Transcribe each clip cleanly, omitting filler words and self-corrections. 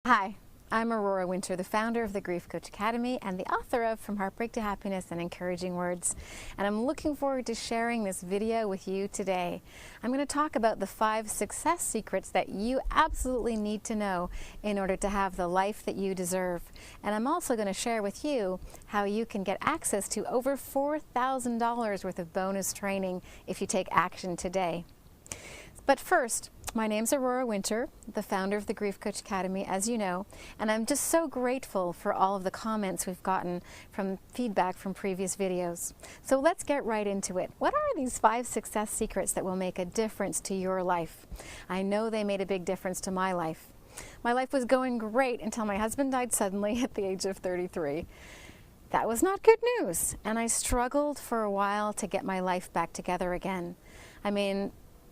Hi, I'm Aurora Winter, the founder of the Grief Coach Academy and the author of From Heartbreak to Happiness and Encouraging Words. And I'm looking forward to sharing this video with you today. I'm going to talk about the 5 success secrets that you absolutely need to know in order to have the life that you deserve. And I'm also going to share with you how you can get access to over $4,000 worth of bonus training if you take action today. But first, my name's Aurora Winter, the founder of the Grief Coach Academy, as you know, and I'm just so grateful for all of the comments we've gotten from feedback from previous videos. So let's get right into it. What are these 5 success secrets that will make a difference to your life? I know they made a big difference to my life. My life was going great until my husband died suddenly at the age of 33. That was not good news, and I struggled for a while to get my life back together again.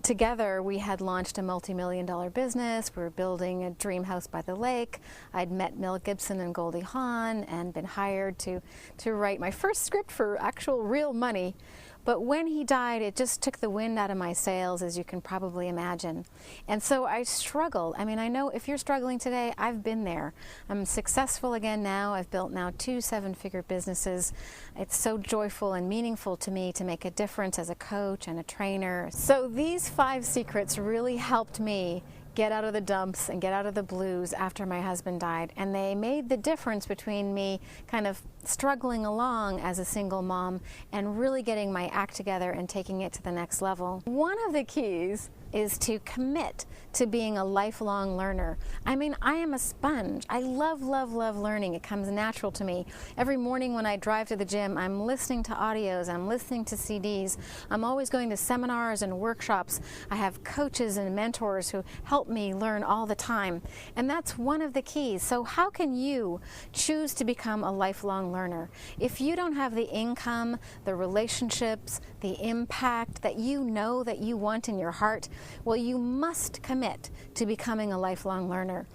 Together, we had launched a multi-million-dollar business. We were building a dream house by the lake. I'd met Mel Gibson and Goldie Hawn and been hired to write my first script for actual real money. But when he died, it just took the wind out of my sails, as you can probably imagine. And so I struggled. I know if you're struggling today, I've been there. I'm successful again now. I've built now 2 7-figure businesses. It's so joyful and meaningful to me to make a difference as a coach and a trainer. So these 5 secrets really helped me get out of the dumps and get out of the blues after my husband died. And they made the difference between me kind of struggling along as a single mom and really getting my act together and taking it to the next level. One of the keys is to commit to being a lifelong learner. I am a sponge. I love learning. It comes natural to me. Every morning when I drive to the gym, I'm listening to audios, I'm listening to CDs. I'm always going to seminars and workshops. I have coaches and mentors who help me learn all the time. And that's one of the keys. So how can you choose to become a lifelong learner? If you don't have the income, the relationships, the impact that you know that you want in your heart, well, you must commit to becoming a lifelong learner.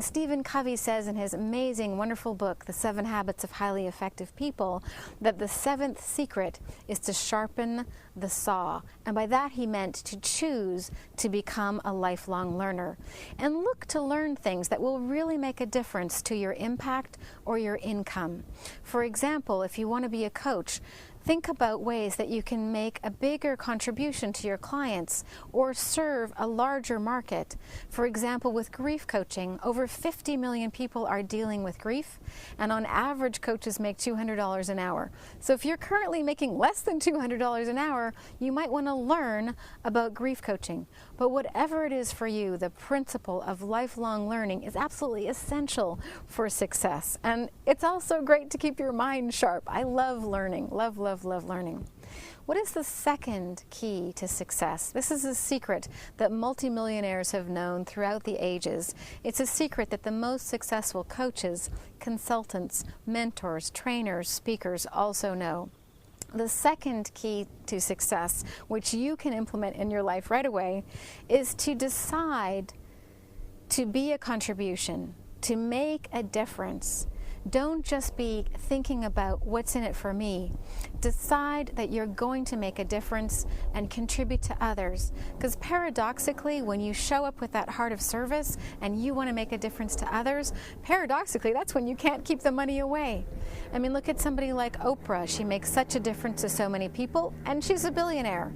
Stephen Covey says in his amazing, wonderful book, The 7 Habits of Highly Effective People, that the 7th secret is to sharpen the saw. And by that he meant to choose to become a lifelong learner. And look to learn things that will really make a difference to your impact or your income. For example, if you want to be a coach, think about ways that you can make a bigger contribution to your clients or serve a larger market. For example, with grief coaching, over 50 million people are dealing with grief, and on average, coaches make $200 an hour. So if you're currently making less than $200 an hour, you might want to learn about grief coaching. But whatever it is for you, the principle of lifelong learning is absolutely essential for success. And it's also great to keep your mind sharp. I love learning, love learning. What is the second key to success? This is a secret that multimillionaires have known throughout the ages. It's a secret that the most successful coaches, consultants, mentors, trainers, speakers also know. The second key to success, which you can implement in your life right away, is to decide to be a contribution, to make a difference. Don't just be thinking about what's in it for me. Decide that you're going to make a difference and contribute to others. Because paradoxically, when you show up with that heart of service and you want to make a difference to others, paradoxically, that's when you can't keep the money away. Look at somebody like Oprah. She makes such a difference to so many people, and she's a billionaire.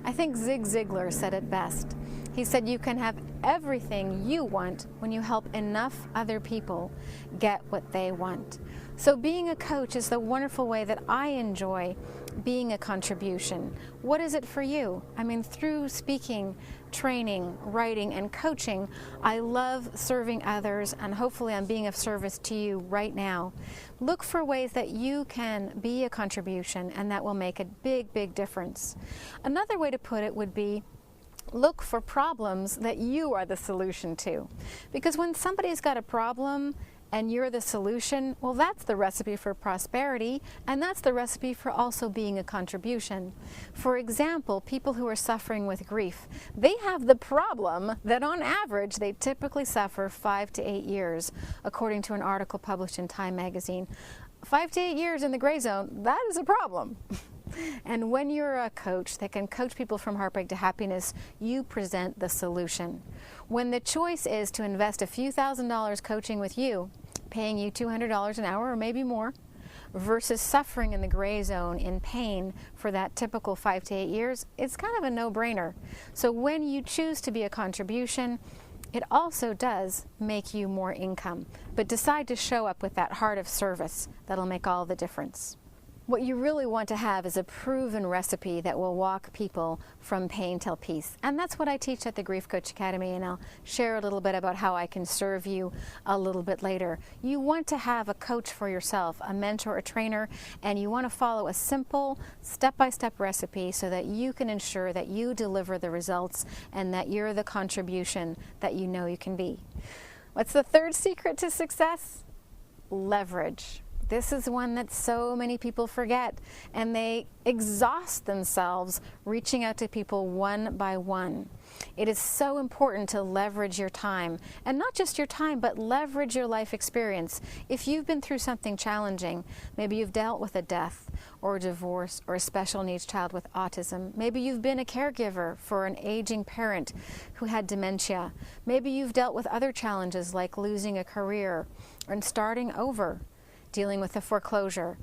I think Zig Ziglar said it best. He said, you can have everything you want when you help enough other people get what they want. So being a coach is the wonderful way that I enjoy being a contribution. What is it for you? Through speaking, training, writing, and coaching, I love serving others, and hopefully I'm being of service to you right now. Look for ways that you can be a contribution, and that will make a big difference. Another way to put it would be, look for problems that you are the solution to. Because when somebody's got a problem and you're the solution, well, that's the recipe for prosperity, and that's the recipe for also being a contribution. For example, people who are suffering with grief, they have the problem that on average they typically suffer 5 to 8 years, according to an article published in Time magazine. 5 to 8 years in the gray zone, that is a problem. And when you're a coach that can coach people from heartbreak to happiness, you present the solution. When the choice is to invest a few $1,000s coaching with you, paying you $200 an hour or maybe more, versus suffering in the gray zone in pain for that typical 5 to 8 years, it's kind of a no-brainer. So when you choose to be a contribution, it also does make you more income. But decide to show up with that heart of service. That'll make all the difference. What you really want to have is a proven recipe that will walk people from pain till peace. And that's what I teach at the Grief Coach Academy, and I'll share a little bit about how I can serve you a little bit later. You want to have a coach for yourself, a mentor, a trainer, and you want to follow a simple step-by-step recipe so that you can ensure that you deliver the results and that you're the contribution that you know you can be. What's the third secret to success? Leverage. This is one that so many people forget, and they exhaust themselves reaching out to people one by one. It is so important to leverage your time, and not just your time, but leverage your life experience. If you've been through something challenging, maybe you've dealt with a death or a divorce or a special needs child with autism. Maybe you've been a caregiver for an aging parent who had dementia. Maybe you've dealt with other challenges like losing a career and starting over, dealing with a foreclosure.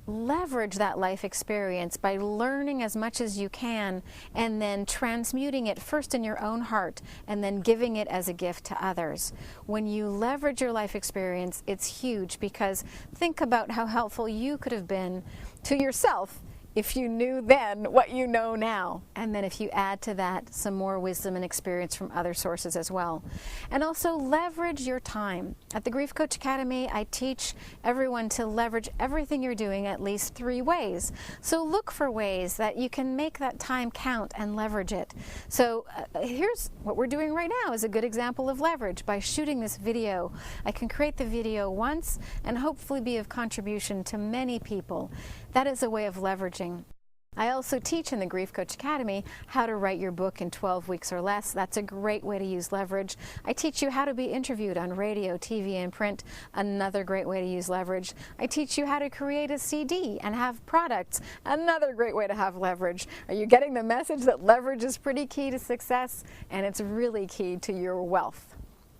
Leverage that life experience by learning as much as you can and then transmuting it first in your own heart and then giving it as a gift to others. When you leverage your life experience, it's huge, because think about how helpful you could have been to yourself if you knew then what you know now. And then if you add to that some more wisdom and experience from other sources as well. And also leverage your time. At the Grief Coach Academy, I teach everyone to leverage everything you're doing at least 3 ways. So look for ways that you can make that time count and leverage it. So here's what we're doing right now is a good example of leverage. By shooting this video, I can create the video once and hopefully be of contribution to many people. That is a way of leveraging. I also teach in the Grief Coach Academy how to write your book in 12 weeks or less. That's a great way to use leverage. I teach you how to be interviewed on radio, TV, and print. Another great way to use leverage. I teach you how to create a CD and have products. Another great way to have leverage. Are you getting the message that leverage is pretty key to success? And it's really key to your wealth.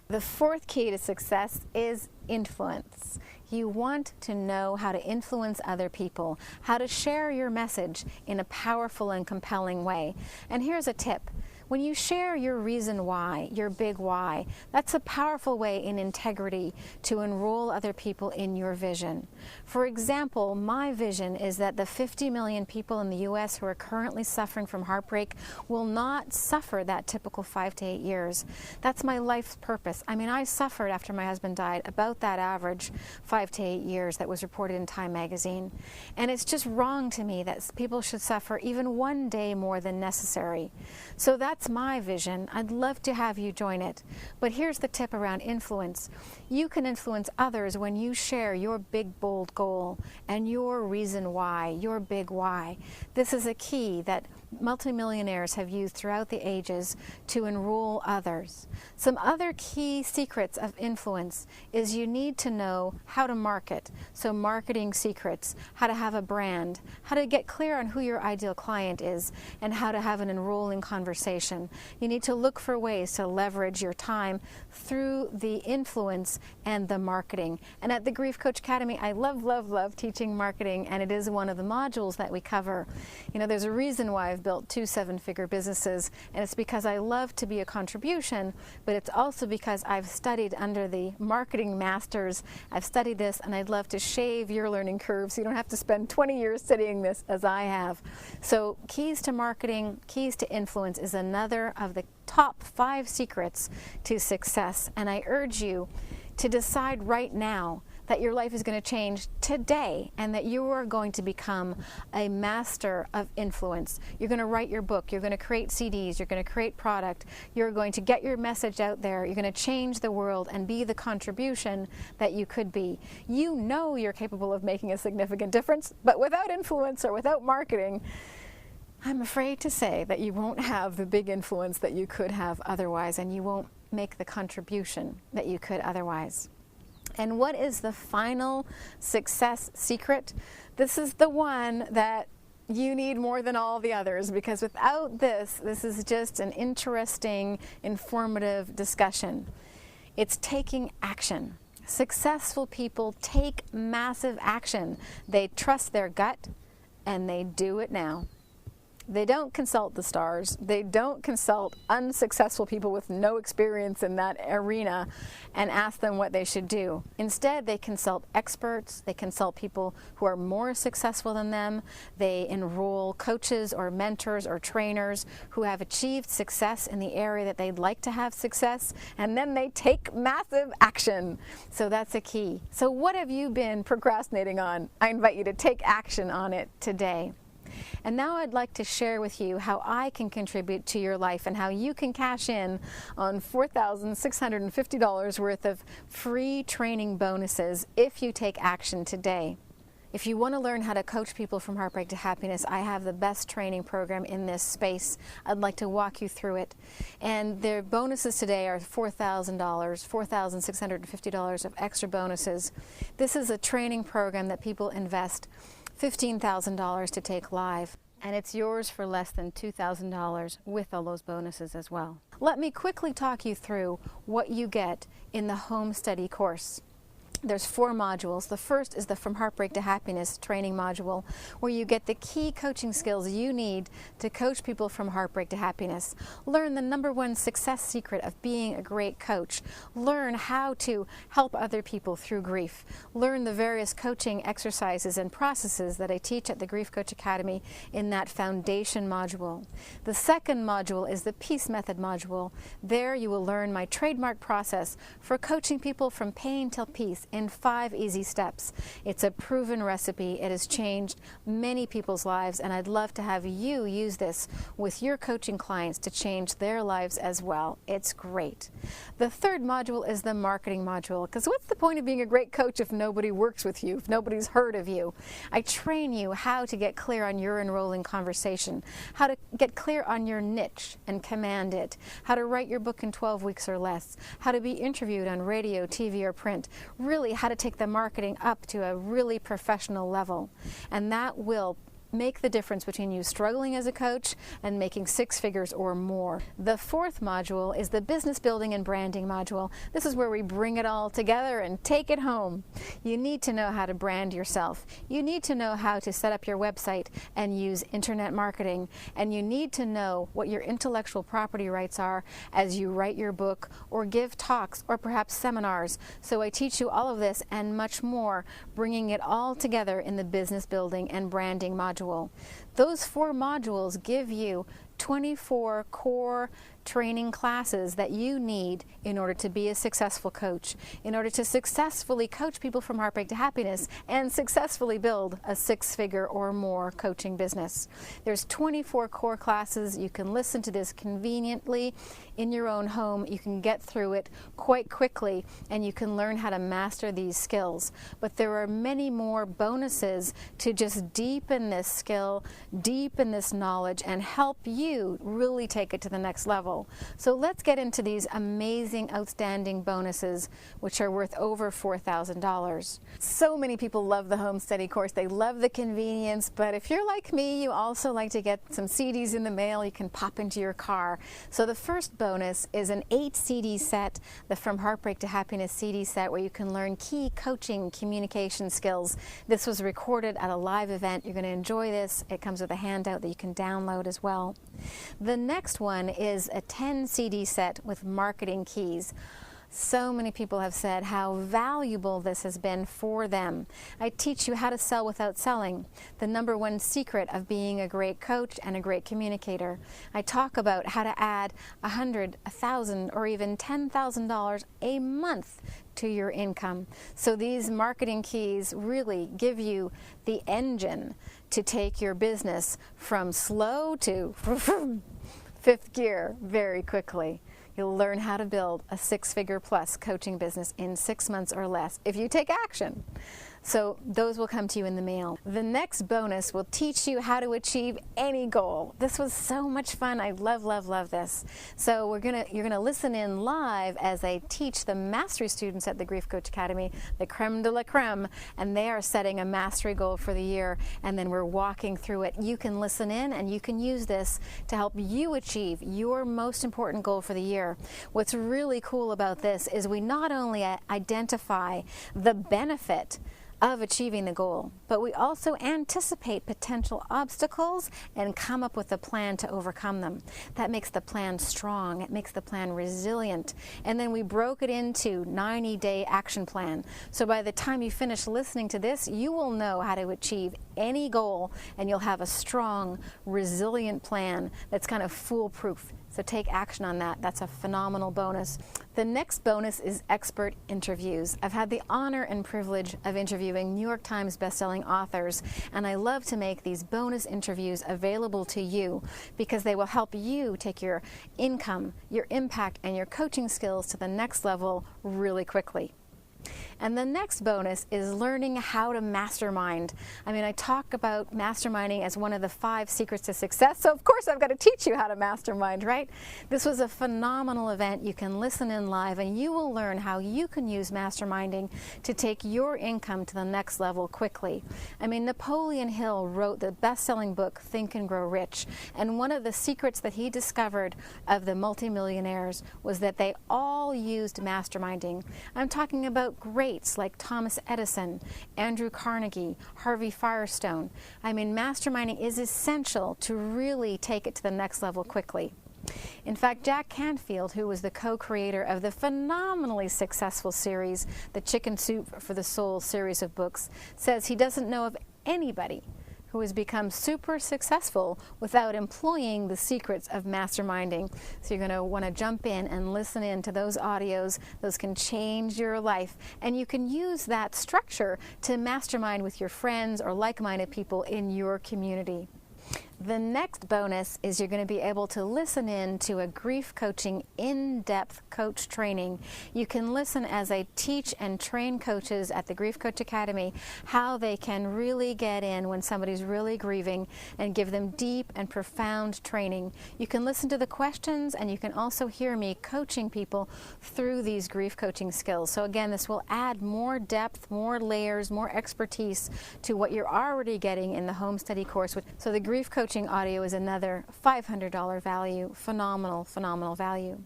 The 4th key to success is influence. You want to know how to influence other people, how to share your message in a powerful and compelling way. And here's a tip. When you share your reason why, your big why, that's a powerful way in integrity to enroll other people in your vision. For example, my vision is that the 50 million people in the U.S. who are currently suffering from heartbreak will not suffer that typical 5 to 8 years. That's my life's purpose. I mean, I suffered after my husband died about that average 5 to 8 years that was reported in Time magazine. And it's just wrong to me that people should suffer even 1 day more than necessary. So that's my vision. I'd love to have you join it. But here's the tip around influence. You can influence others when you share your big, bold goal and your reason why, your big why. This is a key that multimillionaires have used throughout the ages to enroll others. Some other key secrets of influence is you need to know how to market. So marketing secrets, how to have a brand, how to get clear on who your ideal client is, and how to have an enrolling conversation. You need to look for ways to leverage your time through the influence and the marketing. And at the Grief Coach Academy, I love, love, love teaching marketing, and it is one of the modules that we cover. You know, there's a reason why I've built 2 7-figure businesses, and it's because I love to be a contribution, but it's also because I've studied under the marketing masters. I've studied this, and I'd love to shave your learning curve so you don't have to spend 20 years studying this as I have. So keys to marketing, keys to influence is another of the top 5 secrets to success, and I urge you to decide right now that your life is going to change today and that you are going to become a master of influence. You're going to write your book, you're going to create CDs, you're going to create product, you're going to get your message out there, you're going to change the world and be the contribution that you could be. You know you're capable of making a significant difference, but without influence or without marketing, I'm afraid to say that you won't have the big influence that you could have otherwise, and you won't make the contribution that you could otherwise. And what is the final success secret? This is the one that you need more than all the others, because without this is just an interesting, informative discussion. It's taking action. Successful people take massive action. They trust their gut and they do it now. They don't consult the stars. They don't consult unsuccessful people with no experience in that arena and ask them what they should do. Instead, they consult experts. They consult people who are more successful than them. They enroll coaches or mentors or trainers who have achieved success in the area that they'd like to have success, and then they take massive action. So that's a key. So what have you been procrastinating on? I invite you to take action on it today. And now I'd like to share with you how I can contribute to your life and how you can cash in on $4,650 worth of free training bonuses if you take action today. If you want to learn how to coach people from heartbreak to happiness, I have the best training program in this space. I'd like to walk you through it. And the bonuses today are $4,000, $4,650 of extra bonuses. This is a training program that people invest $15,000 to take live, and it's yours for less than $2,000 with all those bonuses as well. Let me quickly talk you through what you get in the home study course. There's 4 modules. The first is the From Heartbreak to Happiness training module, where you get the key coaching skills you need to coach people from heartbreak to happiness. Learn the #1 success secret of being a great coach. Learn how to help other people through grief. Learn the various coaching exercises and processes that I teach at the Grief Coach Academy in that foundation module. The second module is the Peace Method module. There you will learn my trademark process for coaching people from pain till peace in 5 easy steps. It's a proven recipe. It has changed many people's lives, and I'd love to have you use this with your coaching clients to change their lives as well. It's great. The third module is the marketing module, because what's the point of being a great coach if nobody works with you, if nobody's heard of you? I train you how to get clear on your enrolling conversation, how to get clear on your niche and command it, how to write your book in 12 weeks or less, how to be interviewed on radio, TV, or print, really how to take the marketing up to a really professional level. And that will make the difference between you struggling as a coach and making 6 figures or more. The fourth module is the business building and branding module. This is where we bring it all together and take it home. You need to know how to brand yourself. You need to know how to set up your website and use internet marketing. And you need to know what your intellectual property rights are as you write your book or give talks or perhaps seminars. So I teach you all of this and much more, bringing it all together in the business building and branding module. Those 4 modules give you 24 core training classes that you need in order to be a successful coach, in order to successfully coach people from heartbreak to happiness and successfully build a 6-figure or more coaching business. There's 24 core classes. You can listen to this conveniently in your own home. You can get through it quite quickly, and you can learn how to master these skills. But there are many more bonuses to just deepen this skill, deepen this knowledge, and help you really take it to the next level. So let's get into these amazing, outstanding bonuses, which are worth over $4,000. So many people love the home study course. They love the convenience, but if you're like me, you also like to get some CDs in the mail you can pop into your car. So the first bonus is an 8 CD set, the From Heartbreak to Happiness CD set, where you can learn key coaching communication skills. This was recorded at a live event. You're going to enjoy this. It comes with a handout that you can download as well. The next one is a 10 CD set with marketing keys. So many people have said how valuable this has been for them. I teach you how to sell without selling, the #1 secret of being a great coach and a great communicator. I talk about how to add $100, $1,000, or even $10,000 a month to your income. So these marketing keys really give you the engine to take your business from slow to 5th gear very quickly. You'll learn how to build a 6-figure plus coaching business in 6 months or less if you take action. So those will come to you in the mail. The next bonus will teach you how to achieve any goal. This was so much fun. I love, love, love this. So you're gonna listen in live as I teach the mastery students at the Grief Coach Academy, the creme de la creme, and they are setting a mastery goal for the year, and then we're walking through it. You can listen in and you can use this to help you achieve your most important goal for the year. What's really cool about this is we not only identify the benefit of achieving the goal, but we also anticipate potential obstacles and come up with a plan to overcome them. That makes the plan strong, it makes the plan resilient, and then we broke it into 90-day action plan. So by the time you finish listening to this, you will know how to achieve any goal, and you'll have a strong, resilient plan that's kind of foolproof. So take action on that. That's a phenomenal bonus. The next bonus is expert interviews. I've had the honor and privilege of interviewing New York Times bestselling authors, and I love to make these bonus interviews available to you because they will help you take your income, your impact, and your coaching skills to the next level really quickly. And the next bonus is learning how to mastermind. I mean, I talk about masterminding as one of the 5 secrets to success, so of course I've got to teach you how to mastermind, right? This was a phenomenal event. You can listen in live and you will learn how you can use masterminding to take your income to the next level quickly. I mean, Napoleon Hill wrote the best-selling book, Think and Grow Rich, and one of the secrets that he discovered of the multimillionaires was that they all used masterminding. I'm talking about greats like Thomas Edison, Andrew Carnegie, Harvey Firestone. I mean, masterminding is essential to really take it to the next level quickly. In fact, Jack Canfield, who was the co-creator of the phenomenally successful series, the Chicken Soup for the Soul series of books, says he doesn't know of anybody who has become super successful without employing the secrets of masterminding. So you're going to want to jump in and listen in to those audios. Those can change your life. And you can use that structure to mastermind with your friends or like-minded people in your community. The next bonus is you're going to be able to listen in to a grief coaching in-depth coach training. You can listen as I teach and train coaches at the Grief Coach Academy how they can really get in when somebody's really grieving and give them deep and profound training. You can listen to the questions and you can also hear me coaching people through these grief coaching skills. So again, this will add more depth, more layers, more expertise to what you're already getting in the home study course. So the grief coaching audio is another $500 value. Phenomenal, phenomenal value.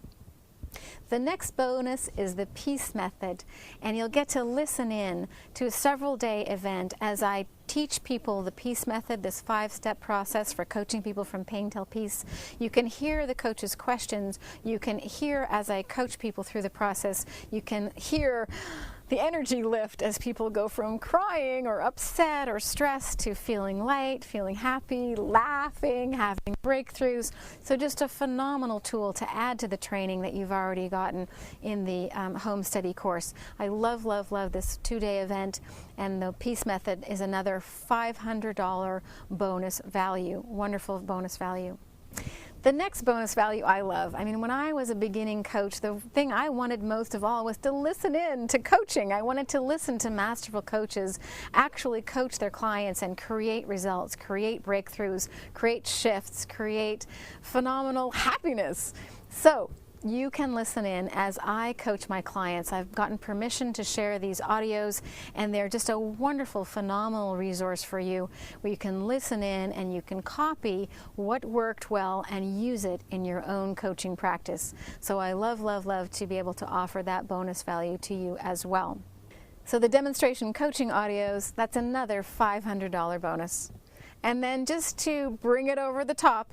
The next bonus is the Peace Method, and you'll get to listen in to a several-day event as I teach people the Peace Method, this 5-step process for coaching people from pain till peace. You can hear the coach's questions. You can hear as I coach people through the process. You can hear the energy lift as people go from crying or upset or stressed to feeling light, feeling happy, laughing, having breakthroughs. So just a phenomenal tool to add to the training that you've already gotten in the home study course. I love, love, love this 2-day event, and the Peace Method is another $500 bonus value. Wonderful bonus value. The next bonus value I love. I mean, when I was a beginning coach, the thing I wanted most of all was to listen in to coaching. I wanted to listen to masterful coaches actually coach their clients and create results, create breakthroughs, create shifts, create phenomenal happiness. So you can listen in as I coach my clients. I've gotten permission to share these audios, and they're just a wonderful, phenomenal resource for you where you can listen in and you can copy what worked well and use it in your own coaching practice. So I love, love, love to be able to offer that bonus value to you as well. So the demonstration coaching audios, that's another $500 bonus. And then just to bring it over the top,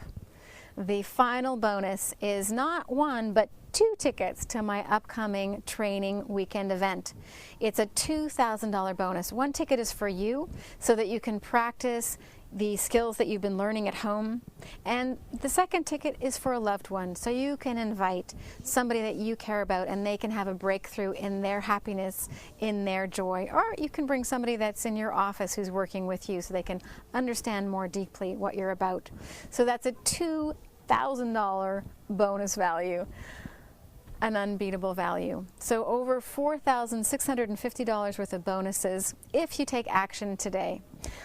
the final bonus is not 1, but 2 tickets to my upcoming training weekend event. It's a $2,000 bonus. 1 ticket is for you so that you can practice the skills that you've been learning at home. And the second ticket is for a loved one, so you can invite somebody that you care about and they can have a breakthrough in their happiness, in their joy. Or you can bring somebody that's in your office who's working with you so they can understand more deeply what you're about. So that's a $2,000 bonus value. an unbeatable value. So over $4,650 worth of bonuses if you take action today.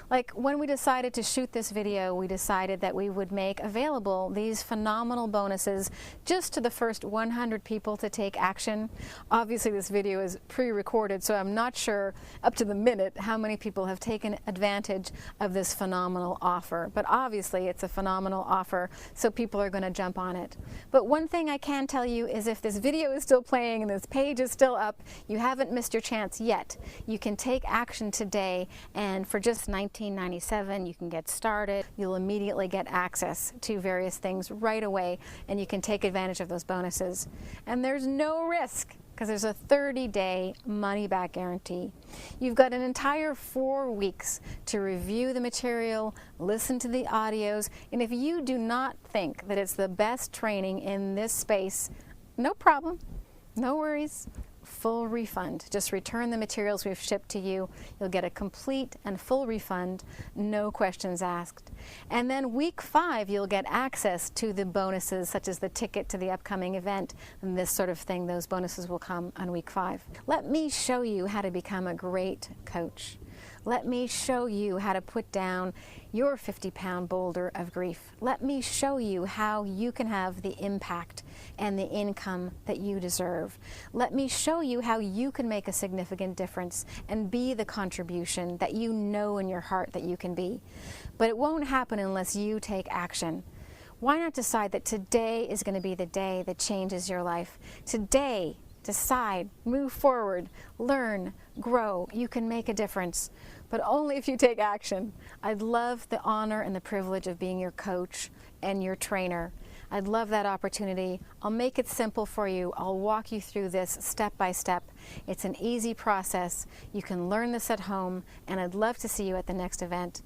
Like when we decided to shoot this video, we decided that we would make available these phenomenal bonuses just to the first 100 people to take action. Obviously this video is pre-recorded, so I'm not sure up to the minute how many people have taken advantage of this phenomenal offer. But obviously it's a phenomenal offer, so people are going to jump on it. But one thing I can tell you is if this video is still playing and this page is still up, you haven't missed your chance yet. You can take action today, and for just $19.97 you can get started. You'll immediately get access to various things right away, and you can take advantage of those bonuses. And there's no risk, because there's a 30-day money-back guarantee. You've got an entire 4 weeks to review the material, listen to the audios, and if you do not think that it's the best training in this space, no problem, no worries. Full refund. Just return the materials we've shipped to you. You'll get a complete and full refund, no questions asked. And then week 5, you'll get access to the bonuses, such as the ticket to the upcoming event and this sort of thing. Those bonuses will come on week 5. Let me show you how to become a great coach. Let me show you how to put down your 50-pound boulder of grief. Let me show you how you can have the impact and the income that you deserve. Let me show you how you can make a significant difference and be the contribution that you know in your heart that you can be. But it won't happen unless you take action. Why not decide that today is going to be the day that changes your life? Today, decide, move forward, learn, grow. You can make a difference, but only if you take action. I'd love the honor and the privilege of being your coach and your trainer. I'd love that opportunity. I'll make it simple for you. I'll walk you through this step by step. It's an easy process. You can learn this at home, and I'd love to see you at the next event.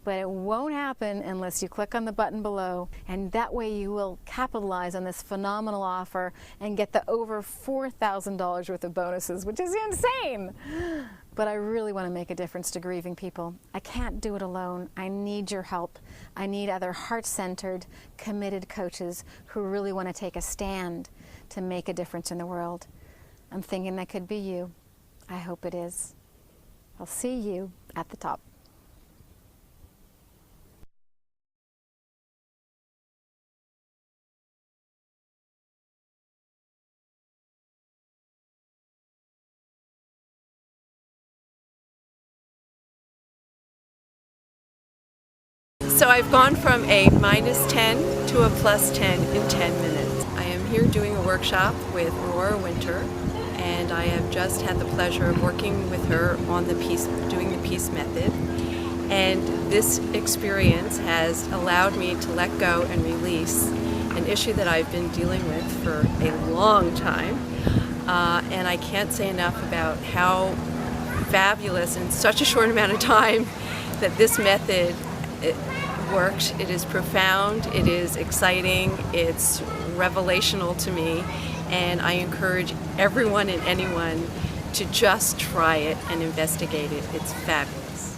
But it won't happen unless you click on the button below, and that way you will capitalize on this phenomenal offer and get the over $4,000 worth of bonuses, which is insane. But I really want to make a difference to grieving people. I can't do it alone. I need your help. I need other heart-centered, committed coaches who really want to take a stand to make a difference in the world. I'm thinking that could be you. I hope it is. I'll see you at the top. So I've gone from a -10 to a +10 in 10 minutes. I am here doing a workshop with Aurora Winter, and I have just had the pleasure of working with her on doing the peace method. And this experience has allowed me to let go and release an issue that I've been dealing with for a long time. And I can't say enough about how fabulous in such a short amount of time that this method works. It is profound, it is exciting, it's revelational to me, and I encourage everyone and anyone to just try it and investigate it. It's fabulous.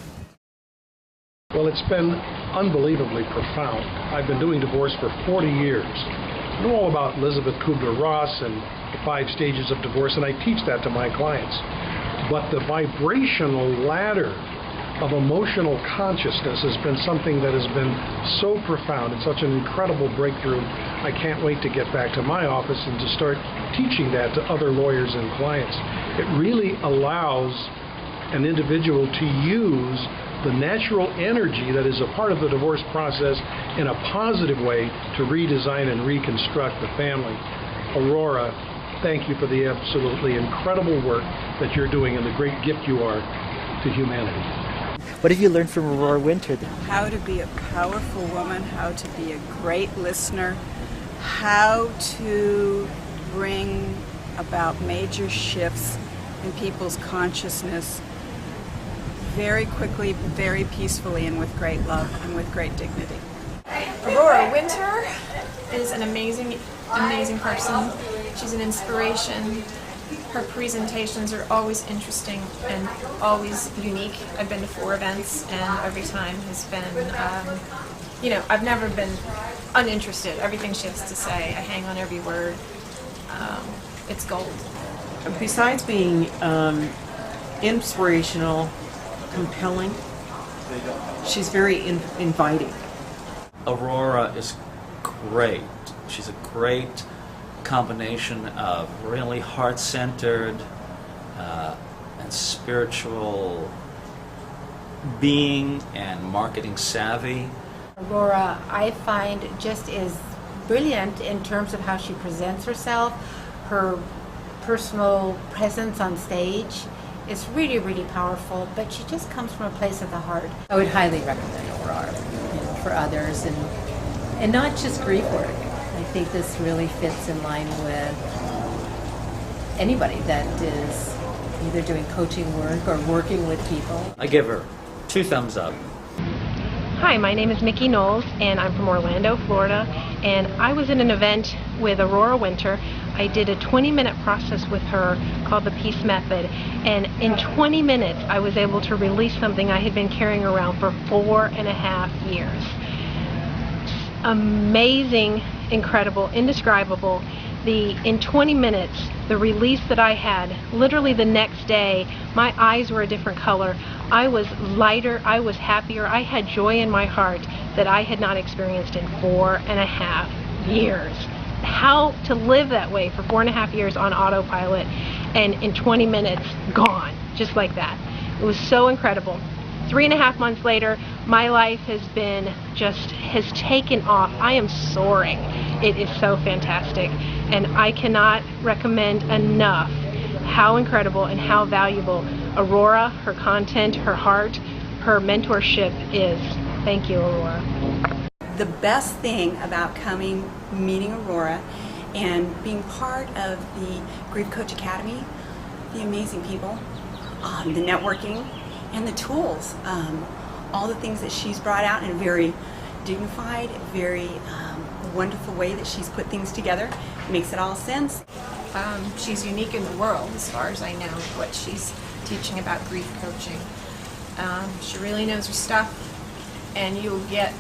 Well, it's been unbelievably profound. I've been doing divorce for 40 years. I know all about Elizabeth Kubler-Ross and the 5 stages of divorce, and I teach that to my clients. But the vibrational ladder of emotional consciousness has been something that has been so profound and such an incredible breakthrough. I can't wait to get back to my office and to start teaching that to other lawyers and clients. It really allows an individual to use the natural energy that is a part of the divorce process in a positive way to redesign and reconstruct the family. Aurora, thank you for the absolutely incredible work that you're doing and the great gift you are to humanity. What have you learned from Aurora Winter? How to be a powerful woman, how to be a great listener, how to bring about major shifts in people's consciousness very quickly, very peacefully, and with great love and with great dignity. Aurora Winter is an amazing person. She's an inspiration. Her presentations are always interesting and always unique. I've been to 4 events, and every time has been, I've never been uninterested. Everything she has to say, I hang on every word. it's gold. Besides being inspirational, compelling, she's very inviting. Aurora is great. She's a great combination of really heart-centered and spiritual being and marketing savvy. Aurora, I find, just is brilliant in terms of how she presents herself. Her personal presence on stage is really, really powerful, but she just comes from a place of the heart. I would highly recommend Aurora, for others, and not just grief work. I think this really fits in line with anybody that is either doing coaching work or working with people. I give her 2 thumbs up. Hi, my name is Mickey Knowles, and I'm from Orlando, Florida, and I was in an event with Aurora Winter. I did a 20-minute process with her called the Peace Method, and in 20 minutes I was able to release something I had been carrying around for 4.5 years. Amazing, incredible, indescribable. In 20 minutes, the release that I had, literally the next day, my eyes were a different color. I was lighter, I was happier, I had joy in my heart that I had not experienced in 4.5 years. How to live that way for 4.5 years on autopilot, and in 20 minutes, gone, just like that. It was so incredible. 3.5 months later, my life has taken off. I am soaring. It is so fantastic, and I cannot recommend enough how incredible and how valuable Aurora, her content, her heart, her mentorship is. Thank you, Aurora. The best thing about meeting Aurora and being part of the Grief Coach Academy, the amazing people, the networking, and the tools, all the things that she's brought out in a very dignified, very wonderful way that she's put things together. It makes it all sense. She's unique in the world as far as I know, what she's teaching about grief coaching. She really knows her stuff, and you'll get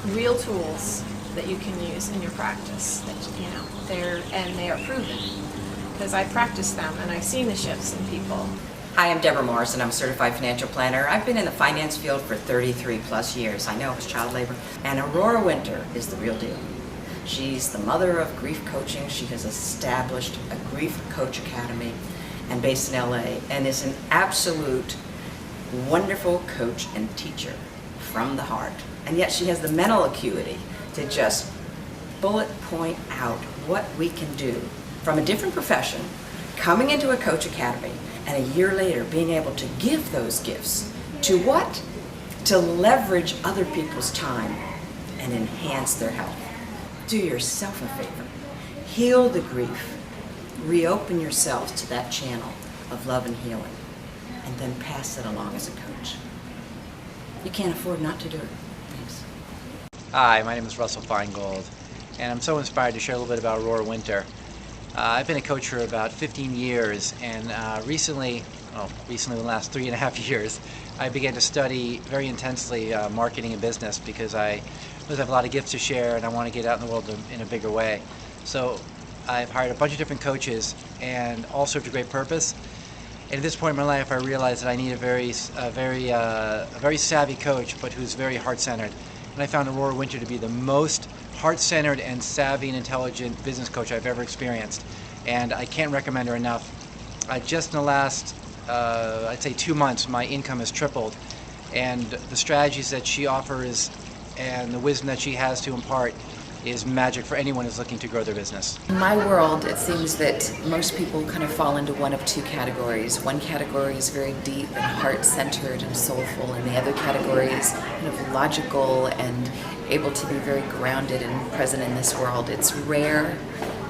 real tools that you can use in your practice. They are proven, because I practice them and I've seen the shifts in people. Hi, I'm Deborah Morris, and I'm a certified financial planner. I've been in the finance field for 33 plus years. I know it was child labor. And Aurora Winter is the real deal. She's the mother of grief coaching. She has established a Grief Coach Academy and based in LA, and is an absolute wonderful coach and teacher from the heart. And yet she has the mental acuity to just bullet point out what we can do from a different profession, coming into a Coach Academy, and a year later being able to give those gifts to what? To leverage other people's time and enhance their health. Do yourself a favor. Heal the grief. Reopen yourselves to that channel of love and healing, and then pass it along as a coach. You can't afford not to do it. Thanks. Hi, my name is Russell Feingold, and I'm so inspired to share a little bit about Aurora Winter. I've been a coach for about 15 years, and recently in the last 3.5 years, I began to study very intensely marketing and business, because I have a lot of gifts to share and I want to get out in the world in a bigger way. So I've hired a bunch of different coaches, and all served a great purpose. And at this point in my life, I realized that I need a very savvy coach, but who's very heart-centered. And I found Aurora Winter to be the most heart-centered and savvy and intelligent business coach I've ever experienced. And I can't recommend her enough. Just in the last, I'd say 2 months, my income has tripled. And the strategies that she offers and the wisdom that she has to impart is magic for anyone who's looking to grow their business. In my world, it seems that most people kind of fall into one of 2 categories. One category is very deep and heart-centered and soulful, and the other category is kind of logical and able to be very grounded and present in this world. It's rare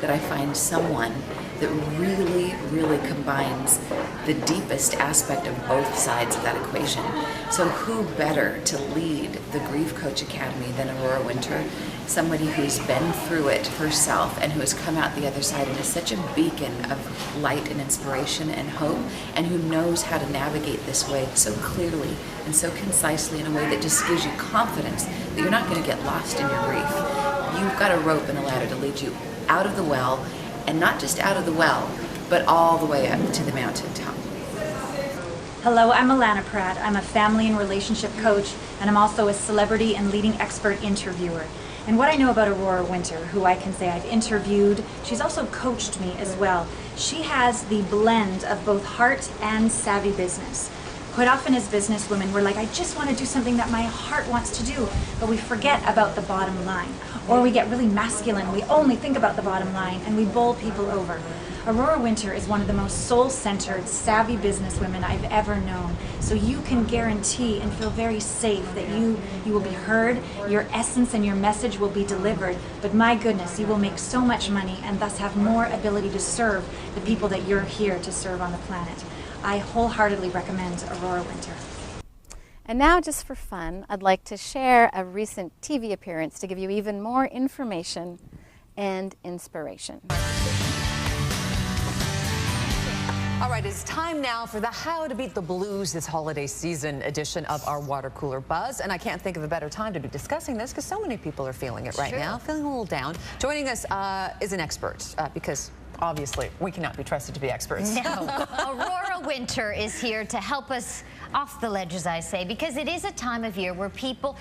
that I find someone that really, really combines the deepest aspect of both sides of that equation. So who better to lead the Grief Coach Academy than Aurora Winter? Somebody who's been through it herself and who has come out the other side and is such a beacon of light and inspiration and hope, and who knows how to navigate this way so clearly and so concisely in a way that just gives you confidence that you're not going to get lost in your grief. You've got a rope and a ladder to lead you out of the well and not just out of the well, but all the way up to the mountaintop. Hello, I'm Alana Pratt. I'm a family and relationship coach, and I'm also a celebrity and leading expert interviewer. And what I know about Aurora Winter, who I can say I've interviewed, she's also coached me as well. She has the blend of both heart and savvy business. Quite often as businesswomen, we're like, I just want to do something that my heart wants to do, but we forget about the bottom line. Or we get really masculine, we only think about the bottom line, and we bowl people over. Aurora Winter is one of the most soul-centered, savvy businesswomen I've ever known. So you can guarantee and feel very safe that you will be heard, your essence and your message will be delivered, but my goodness, you will make so much money and thus have more ability to serve the people that you're here to serve on the planet. I wholeheartedly recommend Aurora Winter. And now, just for fun, I'd like to share a recent TV appearance to give you even more information and inspiration. All right, it's time now for the How to Beat the Blues this holiday season edition of our Water Cooler Buzz. And I can't think of a better time to be discussing this because so many people are feeling it right now, feeling a little down. Joining us is an expert because obviously we cannot be trusted to be experts. No. Aurora Winter is here to help us off the ledge, as I say, because it is a time of year where people,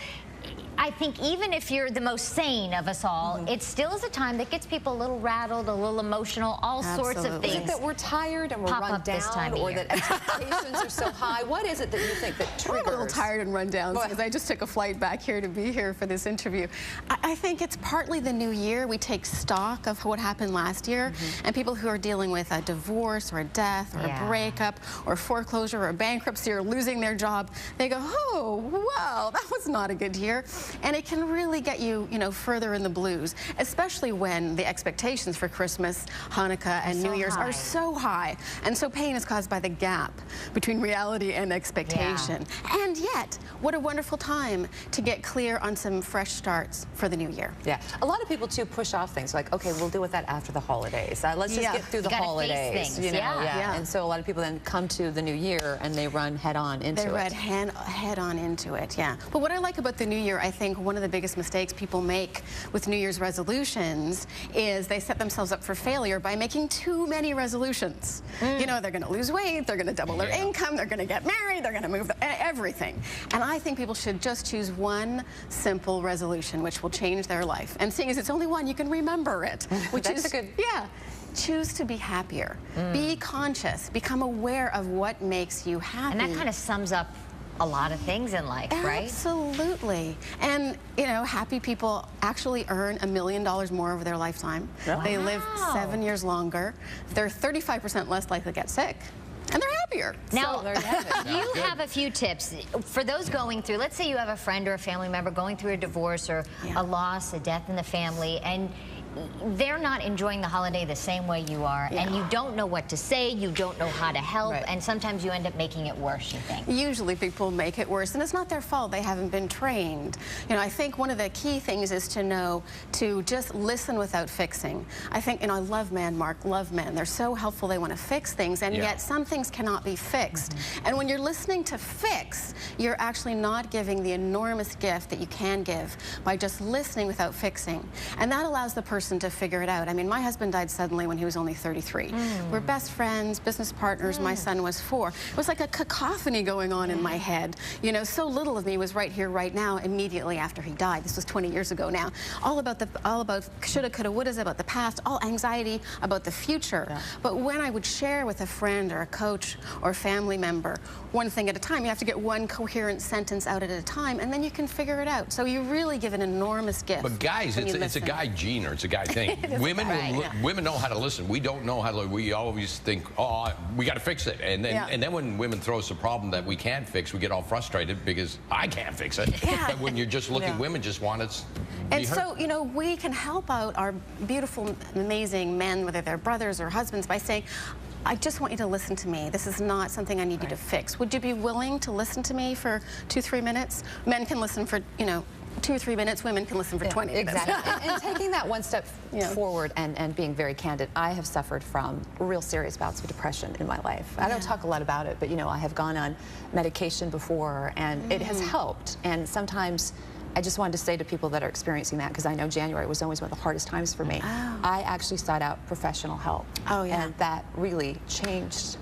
I think even if you're the most sane of us all, it still is a time that gets people a little rattled, a little emotional, all sorts of things. Is it that we're tired and we're run down, or that expectations are so high? What is it that you think that triggers? I'm a little tired and run down because I just took a flight back here to be here for this interview. I think it's partly the new year. We take stock of what happened last year, and people who are dealing with a divorce or a death or a breakup or foreclosure or bankruptcy or losing their job, they go, oh, wow, that was not a good year. And it can really get you, further in the blues, especially when the expectations for Christmas, Hanukkah, and New Year's are so high. And so pain is caused by the gap between reality and expectation. And yet, what a wonderful time to get clear on some fresh starts for the new year. Yeah. A lot of people, too, push off things like, okay, we'll deal with that after the holidays. Let's just get through the holidays. And so a lot of people then come to the new year and they run head on into it. They run head on into it, yeah. But what I like about the new year, I think one of the biggest mistakes people make with New Year's resolutions is they set themselves up for failure by making too many resolutions. They're going to lose weight, they're going to double their income, they're going to get married, they're going to move, everything. And I think people should just choose one simple resolution which will change their life. And seeing as it's only one, you can remember it. Which is good. Yeah. Choose to be happier. Be conscious. Become aware of what makes you happy. And that kind of sums up a lot of things in life, right? Absolutely. And, happy people actually earn $1 million more over their lifetime. Really? They live 7 years longer. They're 35% less likely to get sick. And they're happier. Now, you have a few tips for those going through, let's say you have a friend or a family member going through a divorce or a loss, a death in the family, and they're not enjoying the holiday the same way you are, and you don't know what to say, you don't know how to help, and sometimes you end up making it worse, you think. Usually people make it worse, and it's not their fault. They haven't been trained. I think one of the key things is to know to just listen without fixing. I think, I love men, Mark, love men. They're so helpful, they want to fix things, and yet some things cannot be fixed. And when you're listening to fix, you're actually not giving the enormous gift that you can give by just listening without fixing. And that allows the person to figure it out. I mean, my husband died suddenly when he was only 33. We're best friends, business partners. My son was 4. It was like a cacophony going on in my head. So little of me was right here, right now, immediately after he died. This was 20 years ago now. All about shoulda, coulda, wouldas, about the past, all anxiety about the future. But when I would share with a friend or a coach or a family member, one thing at a time, you have to get one coherent sentence out at a time, and then you can figure it out. So you really give an enormous gift. But guys, it's a guy gene, or it's a guy thing. Women know how to listen. We don't know how to. We always think, oh, we got to fix it, and then when women throw us a problem that we can't fix, we get all frustrated because I can't fix it. But when you're just looking, women just want it. And so, we can help out our beautiful, amazing men, whether they're brothers or husbands, by saying, I just want you to listen to me. This is not something I need you to fix. Would you be willing to listen to me for 2-3 minutes? Men can listen for, 2 or 3 minutes, women can listen for 20 minutes. Exactly. and taking that one step forward and being very candid, I have suffered from real serious bouts of depression in my life. I don't talk a lot about it, but I have gone on medication before, and it has helped. And sometimes I just wanted to say to people that are experiencing that, because I know January was always one of the hardest times for me. Oh. I actually sought out professional help. Oh, yeah. And that really changed,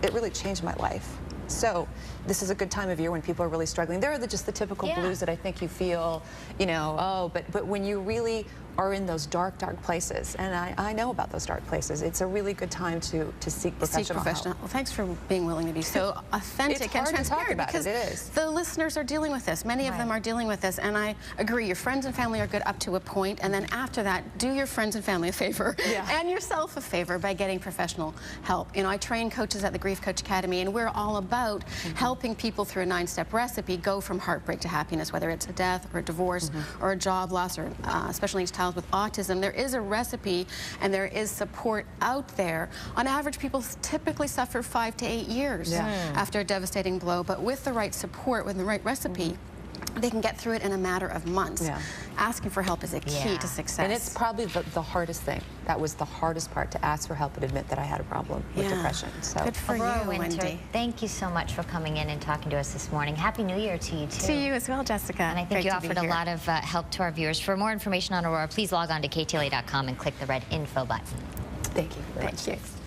it really changed my life. So this is a good time of year when people are really struggling. There are just the typical blues that I think you feel, you know, oh, but when you really are in those dark, dark places, and I know about those dark places, it's a really good time to seek professional help. Well, thanks for being willing to be so authentic and transparent, because the listeners are dealing with this. Many of them are dealing with this, and I agree, your friends and family are good up to a point, and then after that, do your friends and family a favor and yourself a favor by getting professional help. You know, I train coaches at the Grief Coach Academy, and we're all about helping people through a 9-step recipe go from heartbreak to happiness, whether it's a death or a divorce or a job loss or special needs child with autism. There is a recipe and there is support out there. On average, people typically suffer 5 to 8 years after a devastating blow, but with the right support, with the right recipe, they can get through it in a matter of months. Asking for help is a key to success. And it's probably the hardest thing. That was the hardest part, to ask for help and admit that I had a problem with depression. So good for Aurora you, Winter, Wendy. thank you so much for coming in and talking to us this morning. Happy New Year to you, too. To you as well, Jessica. And I think you offered a lot of help to our viewers. For more information on Aurora, please log on to KTLA.com and click the red info button. Thank you. Thank you.